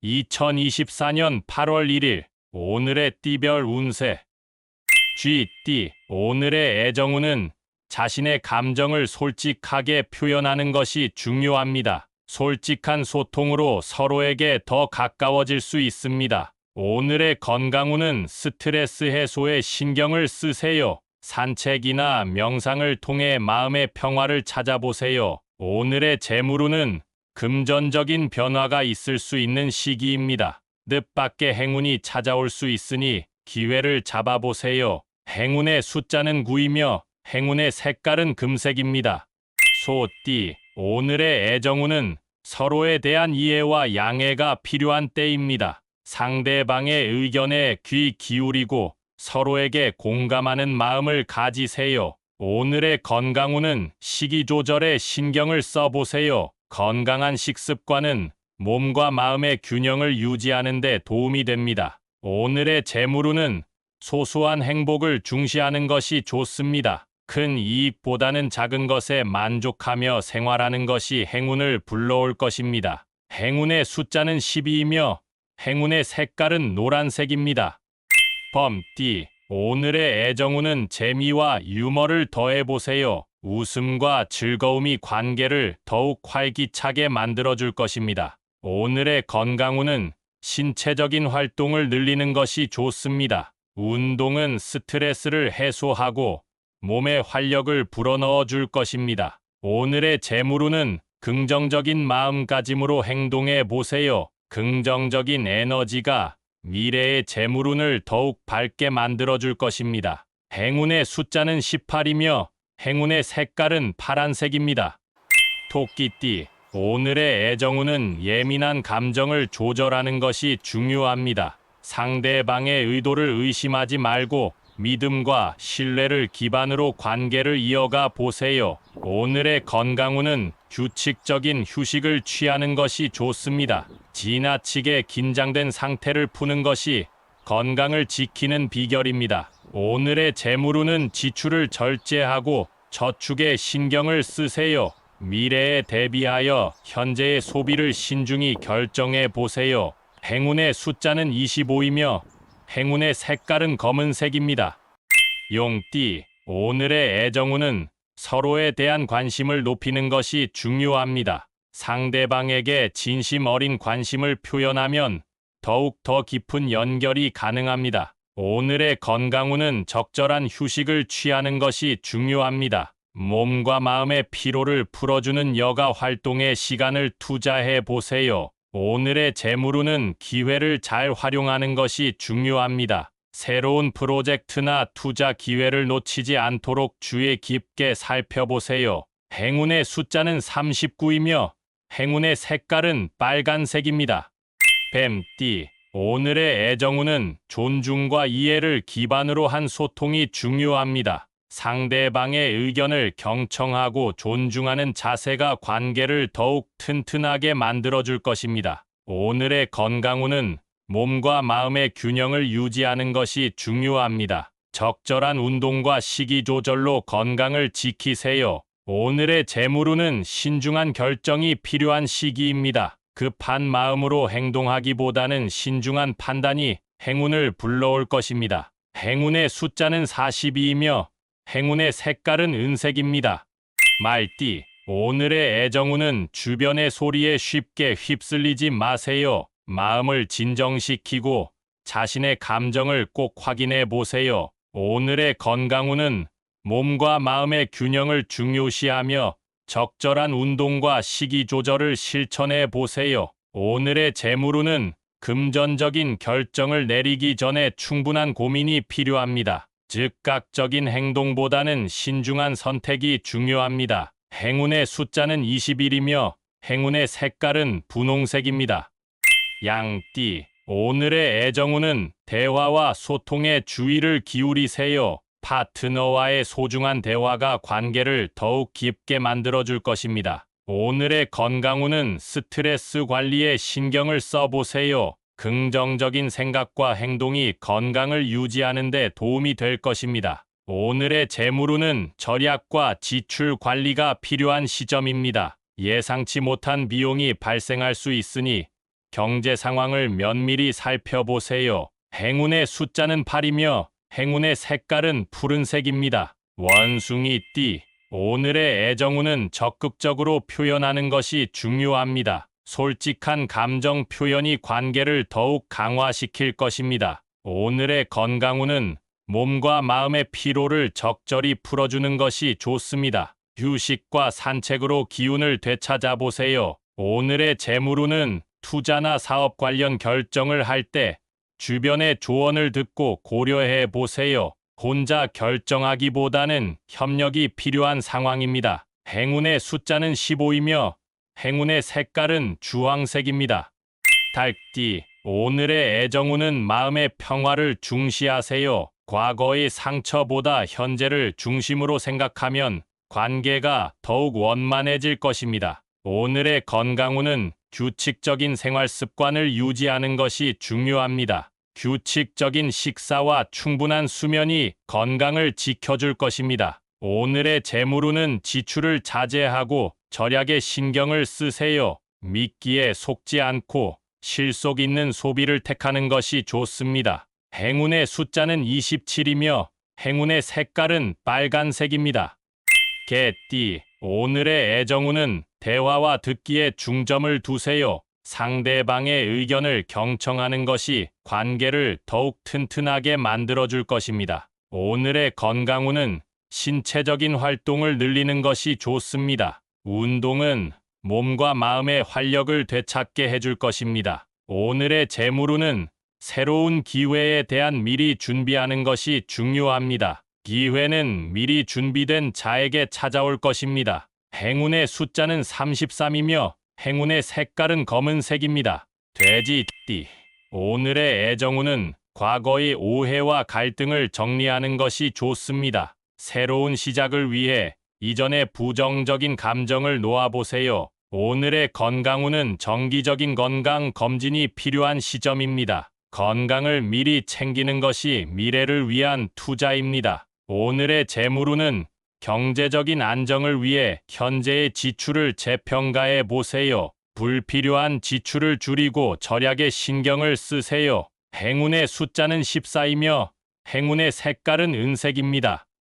2024년 8월 1일 오늘의 띠별 운세. 쥐띠. 오늘의 애정운은 자신의 감정을 솔직하게 표현하는 것이 중요합니다. 솔직한 소통으로 서로에게 더 가까워질 수 있습니다. 오늘의 건강운은 스트레스 해소에 신경을 쓰세요. 산책이나 명상을 통해 마음의 평화를 찾아보세요. 오늘의 재물운은 금전적인 변화가 있을 수 있는 시기입니다. 뜻밖의 행운이 찾아올 수 있으니 기회를 잡아보세요. 행운의 숫자는 9이며 행운의 색깔은 금색입니다. 소띠. 오늘의 애정운은 서로에 대한 이해와 양해가 필요한 때입니다. 상대방의 의견에 귀 기울이고 서로에게 공감하는 마음을 가지세요. 오늘의 건강운은 식이 조절에 신경을 써보세요. 건강한 식습관은 몸과 마음의 균형을 유지하는 데 도움이 됩니다. 오늘의 재물운은 소소한 행복을 중시하는 것이 좋습니다. 큰 이익보다는 작은 것에 만족하며 생활하는 것이 행운을 불러올 것입니다. 행운의 숫자는 12이며 행운의 색깔은 노란색입니다. 범띠. 오늘의 애정운은 재미와 유머를 더해보세요. 웃음과 즐거움이 관계를 더욱 활기차게 만들어줄 것입니다. 오늘의 건강운은 신체적인 활동을 늘리는 것이 좋습니다. 운동은 스트레스를 해소하고 몸에 활력을 불어넣어 줄 것입니다. 오늘의 재물운은 긍정적인 마음가짐으로 행동해 보세요. 긍정적인 에너지가 미래의 재물운을 더욱 밝게 만들어줄 것입니다. 행운의 숫자는 18이며 행운의 색깔은 파란색입니다. 토끼띠. 오늘의 애정운은 예민한 감정을 조절하는 것이 중요합니다. 상대방의 의도를 의심하지 말고 믿음과 신뢰를 기반으로 관계를 이어가 보세요. 오늘의 건강운은 규칙적인 휴식을 취하는 것이 좋습니다. 지나치게 긴장된 상태를 푸는 것이 건강을 지키는 비결입니다. 오늘의 재물운은 지출을 절제하고 저축에 신경을 쓰세요. 미래에 대비하여 현재의 소비를 신중히 결정해 보세요. 행운의 숫자는 25이며 행운의 색깔은 검은색입니다. 용띠. 오늘의 애정운은 서로에 대한 관심을 높이는 것이 중요합니다. 상대방에게 진심 어린 관심을 표현하면 더욱 더 깊은 연결이 가능합니다. 오늘의 건강운은 적절한 휴식을 취하는 것이 중요합니다. 몸과 마음의 피로를 풀어주는 여가 활동에 시간을 투자해 보세요. 오늘의 재물운은 기회를 잘 활용하는 것이 중요합니다. 새로운 프로젝트나 투자 기회를 놓치지 않도록 주의 깊게 살펴보세요. 행운의 숫자는 39이며 행운의 색깔은 빨간색입니다. 뱀띠. 오늘의 애정운은 존중과 이해를 기반으로 한 소통이 중요합니다. 상대방의 의견을 경청하고 존중하는 자세가 관계를 더욱 튼튼하게 만들어줄 것입니다. 오늘의 건강운은 몸과 마음의 균형을 유지하는 것이 중요합니다. 적절한 운동과 식이 조절로 건강을 지키세요. 오늘의 재물운은 신중한 결정이 필요한 시기입니다. 급한 마음으로 행동하기보다는 신중한 판단이 행운을 불러올 것입니다. 행운의 숫자는 42이며 행운의 색깔은 은색입니다. 말띠. 오늘의 애정운은 주변의 소리에 쉽게 휩쓸리지 마세요. 마음을 진정시키고 자신의 감정을 꼭 확인해 보세요. 오늘의 건강운은 몸과 마음의 균형을 중요시하며 적절한 운동과 식이 조절을 실천해 보세요. 오늘의 재물운은 금전적인 결정을 내리기 전에 충분한 고민이 필요합니다. 즉각적인 행동보다는 신중한 선택이 중요합니다. 행운의 숫자는 21이며 행운의 색깔은 분홍색입니다. 양띠. 오늘의 애정운은 대화와 소통에 주의를 기울이세요. 파트너와의 소중한 대화가 관계를 더욱 깊게 만들어줄 것입니다. 오늘의 건강운은 스트레스 관리에 신경을 써보세요. 긍정적인 생각과 행동이 건강을 유지하는 데 도움이 될 것입니다. 오늘의 재물운은 절약과 지출 관리가 필요한 시점입니다. 예상치 못한 비용이 발생할 수 있으니 경제 상황을 면밀히 살펴보세요. 행운의 숫자는 8이며 행운의 색깔은 푸른색입니다. 원숭이띠, 오늘의 애정운은 적극적으로 표현하는 것이 중요합니다. 솔직한 감정 표현이 관계를 더욱 강화시킬 것입니다. 오늘의 건강운은 몸과 마음의 피로를 적절히 풀어주는 것이 좋습니다. 휴식과 산책으로 기운을 되찾아 보세요. 오늘의 재물운은 투자나 사업 관련 결정을 할 때 주변의 조언을 듣고 고려해 보세요. 혼자 결정하기보다는 협력이 필요한 상황입니다. 행운의 숫자는 15이며 행운의 색깔은 주황색입니다. 닭띠, 오늘의 애정운은 마음의 평화를 중시하세요. 과거의 상처보다 현재를 중심으로 생각하면 관계가 더욱 원만해질 것입니다. 오늘의 건강운은 규칙적인 생활 습관을 유지하는 것이 중요합니다. 규칙적인 식사와 충분한 수면이 건강을 지켜줄 것입니다. 오늘의 재물운은 지출을 자제하고 절약에 신경을 쓰세요. 미끼에 속지 않고 실속 있는 소비를 택하는 것이 좋습니다. 행운의 숫자는 27이며 행운의 색깔은 빨간색입니다. 개띠, 오늘의 애정운은 대화와 듣기에 중점을 두세요. 상대방의 의견을 경청하는 것이 관계를 더욱 튼튼하게 만들어줄 것입니다. 오늘의 건강운은 신체적인 활동을 늘리는 것이 좋습니다. 운동은 몸과 마음의 활력을 되찾게 해줄 것입니다. 오늘의 재물운은 새로운 기회에 대한 미리 준비하는 것이 중요합니다. 기회는 미리 준비된 자에게 찾아올 것입니다. 행운의 숫자는 33이며 행운의 색깔은 검은색입니다. 돼지띠, 오늘의 애정운은 과거의 오해와 갈등을 정리하는 것이 좋습니다. 새로운 시작을 위해 이전의 부정적인 감정을 놓아보세요. 오늘의 건강운은 정기적인 건강 검진이 필요한 시점입니다. 건강을 미리 챙기는 것이 미래를 위한 투자입니다. 오늘의 재물운은 경제적인 안정을 위해 현재의 지출을 재평가해 보세요. 불필요한 지출을 줄이고 절약에 신경을 쓰세요. 행운의 숫자는 14이며 행운의 색깔은 은색입니다.